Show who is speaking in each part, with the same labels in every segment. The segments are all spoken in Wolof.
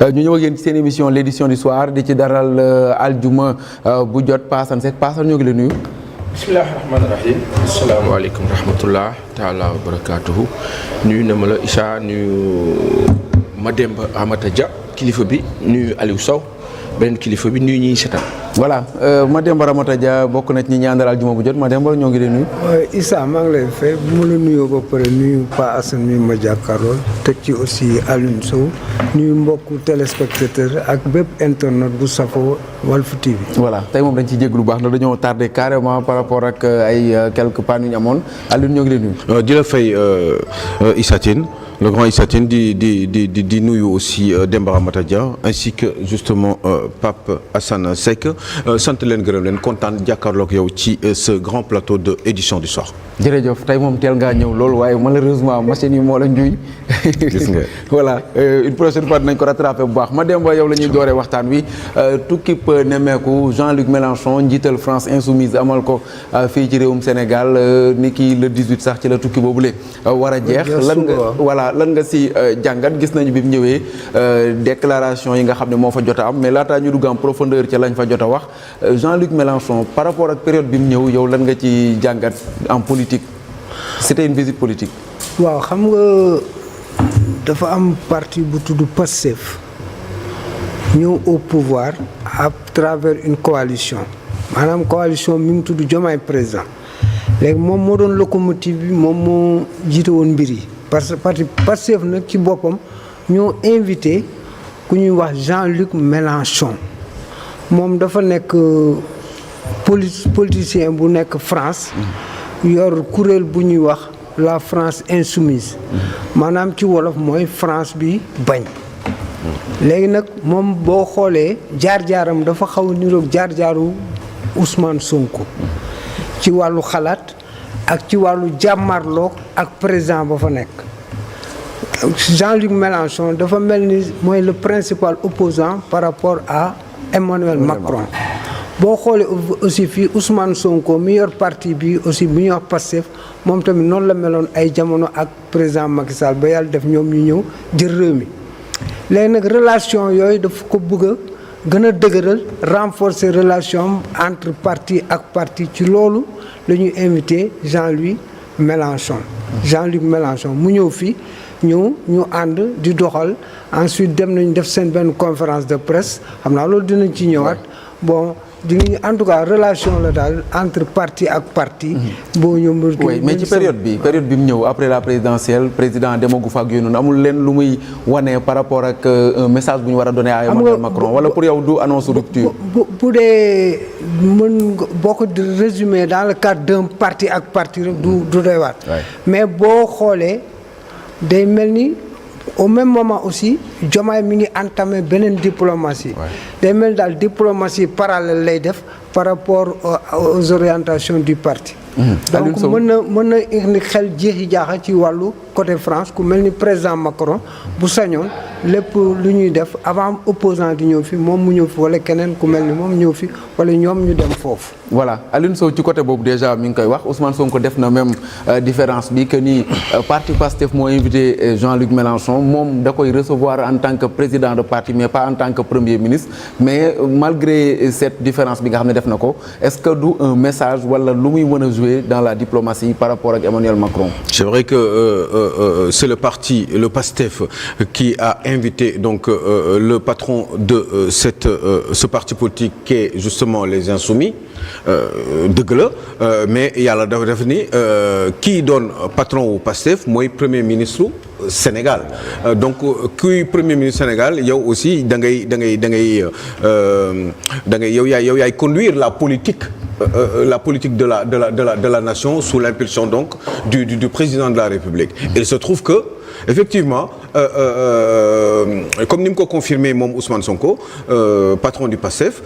Speaker 1: ñu ñëw ak yéen ci seen émission l'édition du soir di ci daral aljuma bu jot Paasan Seck Paasan ñoo ngi la nuyu.
Speaker 2: bismillahi rahmaani rahim. asalaamaaleykum rahmatullah taala wa barakaatuhu. nuyu na ma la Issa nuyu Mademba Amata Dia kilifa bi nuyu Aliou Sow beneen kilifa bi nuyu ñuy seetaan.
Speaker 1: voilà Mademba Ramata Dia bokk na ci ñi ñaandal aljuma bu jot Mademba ñoo ngi lay nuyu.
Speaker 3: Issa maa ngi lay fay bu ma la nuyoo ba pare nuyu Pa Assane mi ma jàkkaarloo teg ci aussi Aliou Sow nuyu mbokku téléspectateur ak bépp internet bu safoo Walf TV.
Speaker 1: voilà tey moom dañ ciy jégg lu baax na dañoo tardé carrément par rapport ak ay quelques pannes yu ñu amoon Aliou ñoo ngi lay nuyu.
Speaker 4: di la fay Issa Tine le grand Issa Tine di nuyu aussi Demba Ramata Dia ainsi que justement Pape Assane Seck sant leen gërëm leen kontaan jàkkaarloog yow ci ce grand plateau de édition du soir.
Speaker 1: jërëjëf tey moom teel ngaa ñëw loolu waaye malheureusement machine yi moo la njuy.
Speaker 4: gis nga
Speaker 1: voilà une prochaine fois dinañ ko rattrapé bu baax Mademba yow la ñuy dooree waxtaan wi tukkib nemmeeku Jean-Luc Mélenchon njiital France Insoumise amal ko fii ci réewum Sénégal ni ki le 18 sax ci la tukki boobule war a jeex. lan nga si jàngat gis nañu bi mu ñëwee déclaration yi nga xam ne moo fa jot a am mais laataa ñu dugg en profondeur ci lañ fa jot a wax Jean-Luc Mélenchon par rapport ak période bi mu ñëw yow lan nga ci jàngat en politique c'était une visite politique.
Speaker 3: waaw xam nga dafa am parti bu tudd Pastef ñëw au pouvoir à travers une coalition maanaam coalition mi ngi tudd Diomaye président léegi moom moo doon locomotive bi moom moo jiite woon mbir yi. parce que parti Pastef nag ci boppam ñoo invité ku ñuy wax Jean-Luc Mélenchon moom dafa nekk politicien bu nekk France yor kuréel bu ñuy wax la France insoumise maanaam ci wolof mooy France bi bañ léegi nag moom boo xoolee jaar-jaaram dafa xaw a niroog jaar-jaaru Ousmane Sonko ci wàllu xalaat ak ci wàllu jàmmarloo ak président ba fa nekk Jean-Luc Mélenchon dafa mel ni mooy le principal opposant par rapport à Emmanuel Macron boo xoolee aussi fii Ousmane Sonko mi yor parti bi aussi bu ñuy wax Pastef moom tamit noonu la meloon ay jamono ak président Macky Sall ba yàlla def ñoom ñu ñëw jël réew mi léegi nag relation yooyu dafa ko bëgg a gën a dëgëral renforcer relation entre parti ak parti ci loolu la ñuy invité Jean-Luc Mélenchon mu ñëw fii ñu ànd di doxal ensuite dem nañ def seen benn conférence de presse xam naa loolu dinañ ci ñëwaat bon en tout cas relation la daal entre parti ak parti. boo ñëw
Speaker 1: oui mais ci période bi mu ñëw après la présidentielle président demagu fa ak yooyu noonu amul leen lu muy wane par rapport ak un message bu ñu war a donner à Emmanuel Macron wala pour yow du annonce rupture.
Speaker 3: bu dee mën boo ko résumer dans le cadre d'un parti ak parti rek du doy waat mais boo xoolee day mel ni. au même moment aussi Diomaye mi ngi entamé beneen diplomatie day mel daal diplomatie parallèle lay def par rapport aux orientations du parti donc mën na indi xel jeexi jaaxa ci wàllu côté France ku mel ni président Macron bu sañoon lépp lu ñuy def avant opposant di ñëw fi moom mu ñëw fi wala keneen ku mel ni moom ñëw fi wala ñoom ñu dem foofu.
Speaker 1: voilà Aliou Sow ci côté boobu déjà mi ngi koy wax Ousmane Sonko def na même différence bi que ni parti Pastef moo invité Jean-Luc Mélenchon moom da koy recevoir en tant que président de parti mais pas en tant que premier ministre mais malgré cette différence bi nga xam ne def na ko est-ce que du un message wala lu muy mën a jouer dans la diplomatie par rapport ak Emmanuel Macron.
Speaker 4: c'est vrai que c'est le Pastef qui a invité donc le patron de ce parti politique qui est justement les Insoumis dëgg la mais yàlla dafa def ni kii doon patron wu Pastef mooy premier ministre Sénégal donc kuy premier ministre Sénégal yow aussi da ngay yow yaay conduire la politique de la nation sous l'impulsion donc du président de la République. Il se trouve que effectivement comme ni mu ko confirmé moom Ousmane Sonko patron du PASTEF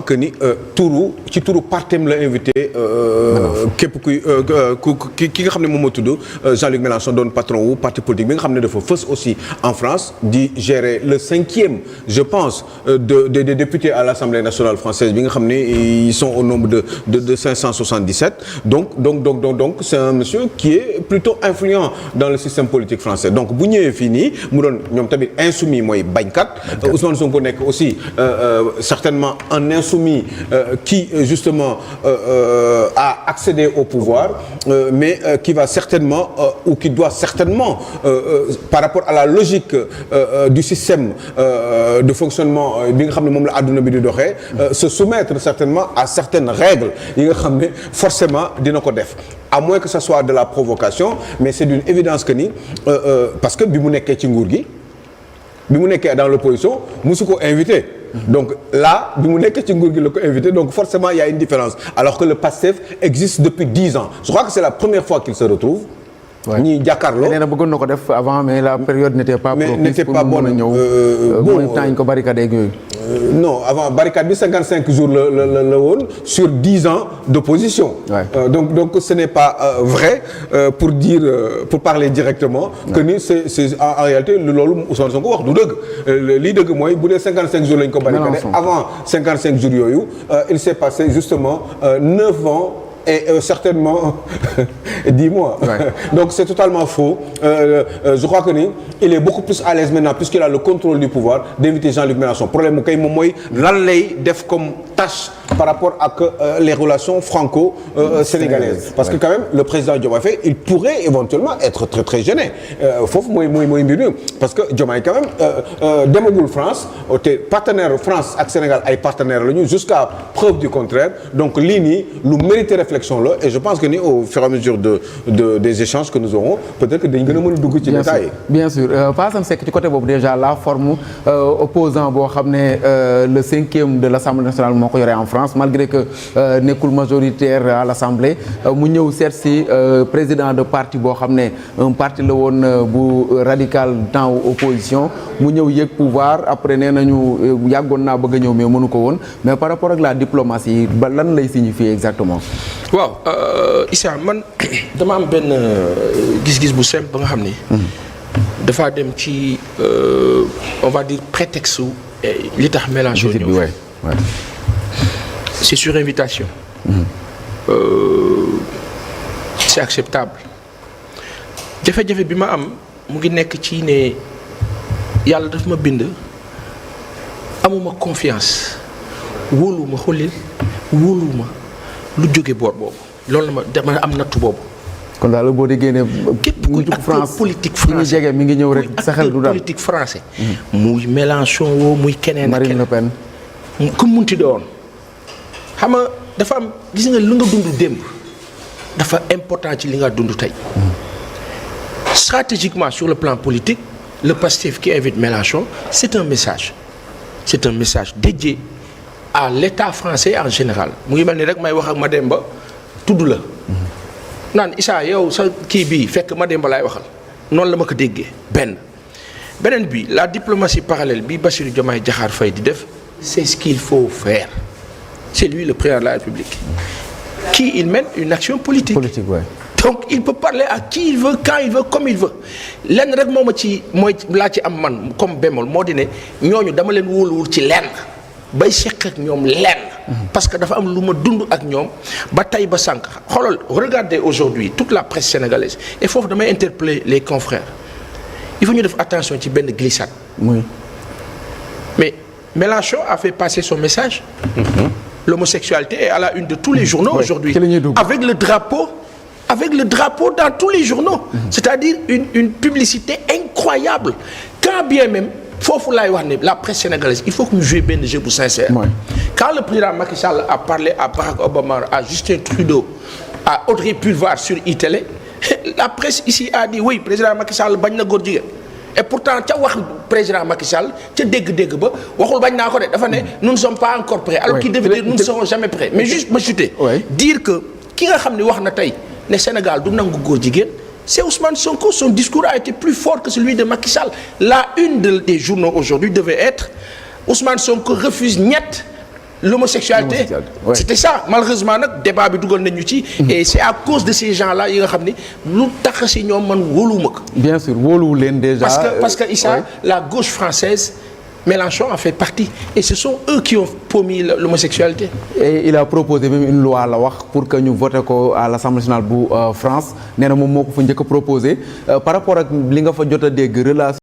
Speaker 4: que ni ci turu partem la invité képp ki nga xam ne moom moo tudd Jean-Luc Mélenchon doon patron wu parti politique bi nga xam ne dafa fës aussi en France di gérer le 5e je pense des députés à l'Assemblée nationale française bi nga xam ne ils sont au nombre de 577 donc c'est un monsieur qui est plutôt influent dans le système politique français. français donc bu ñëwee fii nii mu doon ñoom tamit insoumis mooy bañkat Ousmane Sonko nekk aussi certainement un insoumis qui justement a accédé au pouvoir mais qui va certainement ou qui doit certainement par rapport à la logique du système de fonctionnement bi nga xam ne moom la àdduna bi di doxee se soumettre certainement à certaines règles yi nga xam ne forcément dina ko def à moins que ça soit de la provocation mais c'est d'une évidence que ni parce que bi mu nekkee ci nguur gi bi mu nekkee dans l'opposition musu ko invité donc là bi mu nekkee ci nguur gi la ko invité donc forcément il y a une différence alors que le PASTEF existe depuis 10 ans je crois que c'est la première fois qu'il se retrouve ñii jàkkaarloo
Speaker 1: nee na bëggoon na ko def avant mais la période n'était pas propice pour mu mën a ñëw mooy temps ñu ko barricade ak yooyu
Speaker 4: non avant barricade bi 55 jours la woon sur 10 ans d'opposition donc ce n'est pas vrai pour dire pour parler directement que ni c'est en réalité loolu Ousmane Sonko wax du dëgg lii dëgg mooy bu dee 55 jours lañ ko barricadé avant 55 jours yooyu il s'est passé justement 9 ans et certainement 10 mois. Donc c'est totalement faux. Je crois que ni il est beaucoup plus à l'aise maintenant puisqu'il a le contrôle du pouvoir d'inviter Jean-Luc Mélenchon problème mu kay moom mooy lan lay def comme tâche par rapport ak les relations franco-sénégalaises. Parce que quand même le président Diomaye Faye il pourrait éventuellement être très très gêné foofu mooy mbir mi parce que Diomaye quand même demagul France te partenaire France ak Sénégal ay partenaires lañu jusqu'à preuve du contraire donc lii nii lu mérite réflexion là et je pense que ni au fur et à mesure des échanges que nous aurons peut-être que dañ gën a mën a dugg ci détails.
Speaker 1: Bien sûr Passam Seck ci côté boobu déjà la forme opposant boo xam ne le 5e de l'Assemblée nationale moo ko yore en France malgré que nekkul majoritaire à l'Assemblée mu ñëw seet si président de parti boo xam ne un parti la woon bu radical temps opposition mu ñëw yëg pouvoir après nee nañu yàggoon naa bëgg a ñëw mais mënu ko woon mais par rapport ak la diplomatie ba lan lay signifier exactement.
Speaker 2: waaw Issa man dama am benn gis-gis bu simple ba nga xam ni. dafa dem ci on va dire prétexte li tax Mélenchon ñëw. C'est sur invitation. C'est acceptable. jafe-jafe bi ma am mu ngi nekk ci ne yàlla daf ma bind amuma confiance wóoluwuma xoolil wóoluwuma lu jóge boor boobu loolu la dama am nattu boobu.
Speaker 1: kon daal boo déggee ne.
Speaker 2: képp kuy acteur politique français
Speaker 1: jege mi ngi ñëw rek sa xel du daal
Speaker 2: politique français. muy Mélenchon woo muy keneen ak
Speaker 1: Marine Le Pen.
Speaker 2: ku munti doon xam nga dafa am gis nga lu nga dund démb dafa important ci li nga dund tey. Stratégiquement sur le plan politique le PASTEF qui invite Mélenchon c'est un message dédié à l'État français en général mu ngi mel ni rek may wax ak Mademba tudd la naan Issa yow sa kii bii fekk Mademba laay waxal noonu la ma ko déggee beneen bi la diplomatie parallèle bi Bassirou Diomaye Diakhar Faye di def c'est ce qu'il faut faire c'est lui le président de la République qui il mène une action politique
Speaker 1: ouais.
Speaker 2: Donc il peut parler à qui il veut quand il veut comme il veut lenn rek moo ma ci mooy laa ci am man comme bémol moo di ne ñooñu dama leen wóoluwul ci lenn bay seq ak ñoom lenn parce que dafa am lu ma dund ak ñoom ba tey ba sànq xoolal regardez aujourd'hui toute la presse sénégalaise et foofu damay interpeller les confrères il faut ñu def attention ci benn glissade.
Speaker 1: Oui.
Speaker 2: Mais Mélenchon a fait passer son message. L'homosexualité est à la une de tous les journaux aujourd'hui avec le drapeau dans tous les journaux. C'est-à-dire une publicité incroyable quand bien même foofu laay wax ne la presse sénégalaise il faut que ñu jouer benn jeu bu sincère. Quand le président Macky Sall a parlé à Barack Obama, à Justin Trudeau, à Audrey Pulvar sur iTélé, la presse ici a dit oui président Macky Sall bañ na góor jigéen et pourtant ca wax président Macky Sall ca dégg-dégg ba waxul bañ naa ko de dafa ne nous ne sommes pas encore prêts alors qu'il devait dire nous ne serons jamais prêts mais juste ma chuter dire que ki nga xam ne wax na tey ne Sénégal du nangu góor jigéen c'est Ousmane Sonko. Son discours a été plus fort que celui de Macky Sall. La une des journaux aujourd'hui devait être Ousmane Sonko refuse net l'homosexualité. C'était ça. Malheureusement nag débat bi dugal nañu ci. Et c'est à cause de ces gens-là yi nga xam ni lu tax si ñoom man wóoluwuma ko.
Speaker 1: Bien sûr wóoluwu leen déjà.
Speaker 2: parce que Issa la gauche française Mélenchon en fait partie et ce sont eux qui ont promis l'homosexualité.
Speaker 1: Et il a proposé même une loi la wax pour que ñu voté ko à l'Assemblée nationale bu France nee na moom moo ko fa njëkk a proposé par rapport ak li nga fa jot a dégg relation